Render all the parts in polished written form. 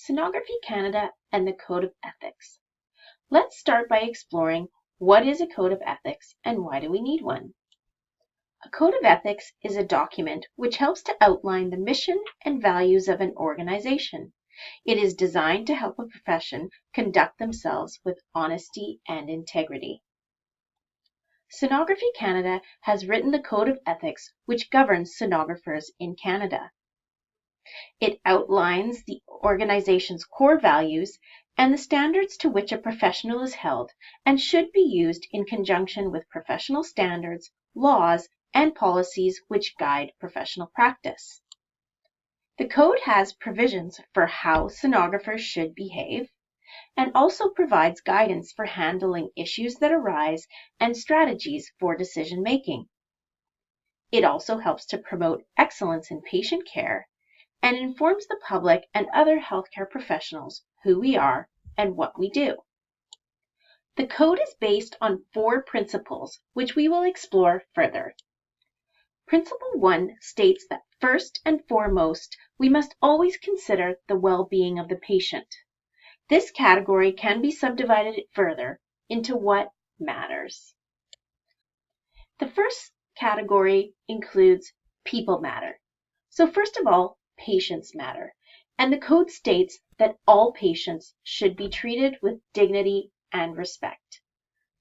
Sonography Canada and the Code of Ethics. Let's start by exploring what is a Code of Ethics and why do we need one. A Code of Ethics is a document which helps to outline the mission and values of an organization. It is designed to help a profession conduct themselves with honesty and integrity. Sonography Canada has written the Code of Ethics which governs sonographers in Canada. It outlines the organization's core values and the standards to which a professional is held and should be used in conjunction with professional standards, laws, and policies which guide professional practice. The code has provisions for how sonographers should behave and also provides guidance for handling issues that arise and strategies for decision making. It also helps to promote excellence in patient care and informs the public and other healthcare professionals who we are and what we do. The code is based on 4 principles, which we will explore further. Principle 1 states that first and foremost, we must always consider the well-being of the patient. This category can be subdivided further into what matters. The first category includes people matter. So first of all, patients matter. And the code states that all patients should be treated with dignity and respect.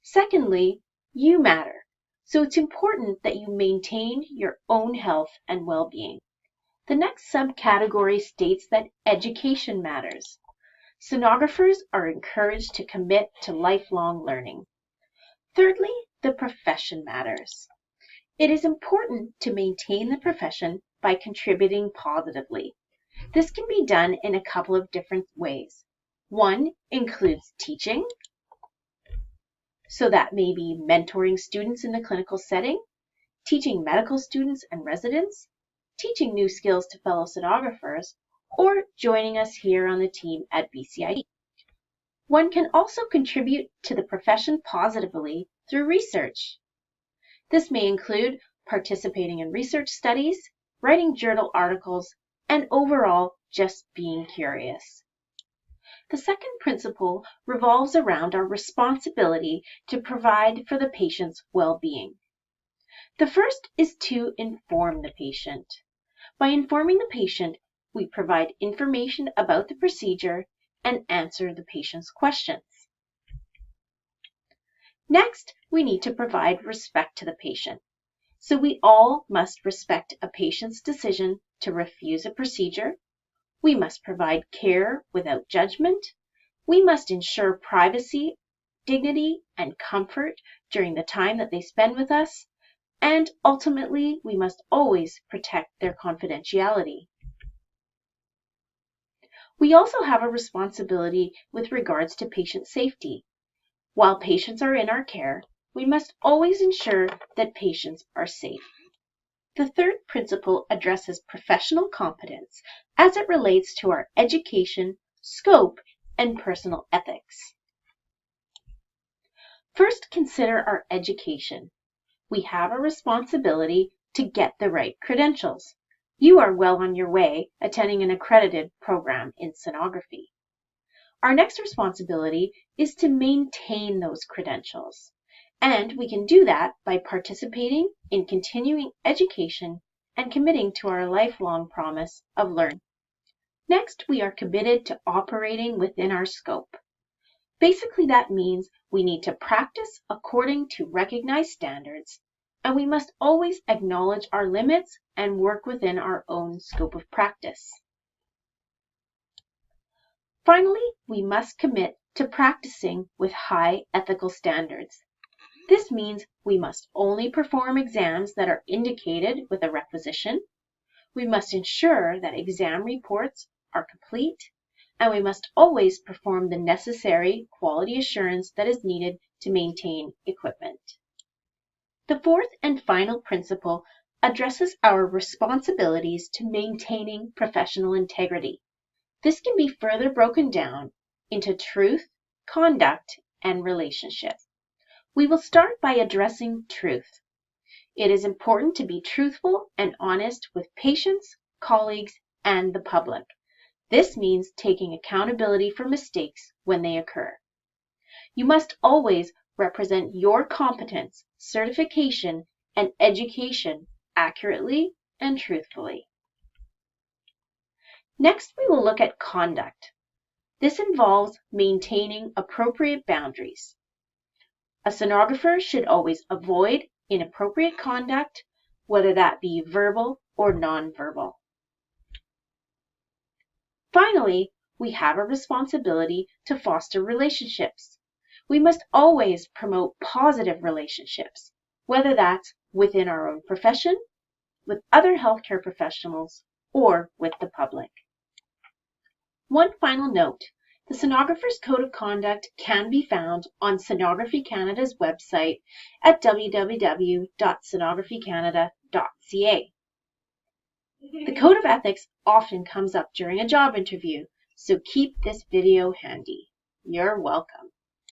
Secondly, you matter. So it's important that you maintain your own health and well-being. The next subcategory states that education matters. Sonographers are encouraged to commit to lifelong learning. Thirdly, the profession matters. It is important to maintain the profession by contributing positively. This can be done in a couple of different ways. One includes teaching. So that may be mentoring students in the clinical setting, teaching medical students and residents, teaching new skills to fellow sonographers, or joining us here on the team at BCID. One can also contribute to the profession positively through research. This may include participating in research studies, writing journal articles, and overall just being curious. The second principle revolves around our responsibility to provide for the patient's well-being. The first is to inform the patient. By informing the patient, we provide information about the procedure and answer the patient's questions. Next, we need to provide respect to the patient. So we all must respect a patient's decision to refuse a procedure. We must provide care without judgment. We must ensure privacy, dignity, and comfort during the time that they spend with us. And ultimately, we must always protect their confidentiality. We also have a responsibility with regards to patient safety. While patients are in our care, we must always ensure that patients are safe. The third principle addresses professional competence as it relates to our education, scope, and personal ethics. First, consider our education. We have a responsibility to get the right credentials. You are well on your way attending an accredited program in sonography. Our next responsibility is to maintain those credentials. And we can do that by participating in continuing education and committing to our lifelong promise of learning. Next, we are committed to operating within our scope. Basically, that means we need to practice according to recognized standards, and we must always acknowledge our limits and work within our own scope of practice. Finally, we must commit to practicing with high ethical standards. This means we must only perform exams that are indicated with a requisition. We must ensure that exam reports are complete, and we must always perform the necessary quality assurance that is needed to maintain equipment. The fourth and final principle addresses our responsibilities to maintaining professional integrity. This can be further broken down into truth, conduct, and relationship. We will start by addressing truth. It is important to be truthful and honest with patients, colleagues, and the public. This means taking accountability for mistakes when they occur. You must always represent your competence, certification, and education accurately and truthfully. Next, we will look at conduct. This involves maintaining appropriate boundaries. A sonographer should always avoid inappropriate conduct, whether that be verbal or nonverbal. Finally, we have a responsibility to foster relationships. We must always promote positive relationships, whether that's within our own profession, with other healthcare professionals, or with the public. One final note, the Sonographer's Code of Conduct can be found on Sonography Canada's website at www.sonographycanada.ca. The Code of Ethics often comes up during a job interview, so keep this video handy. You're welcome.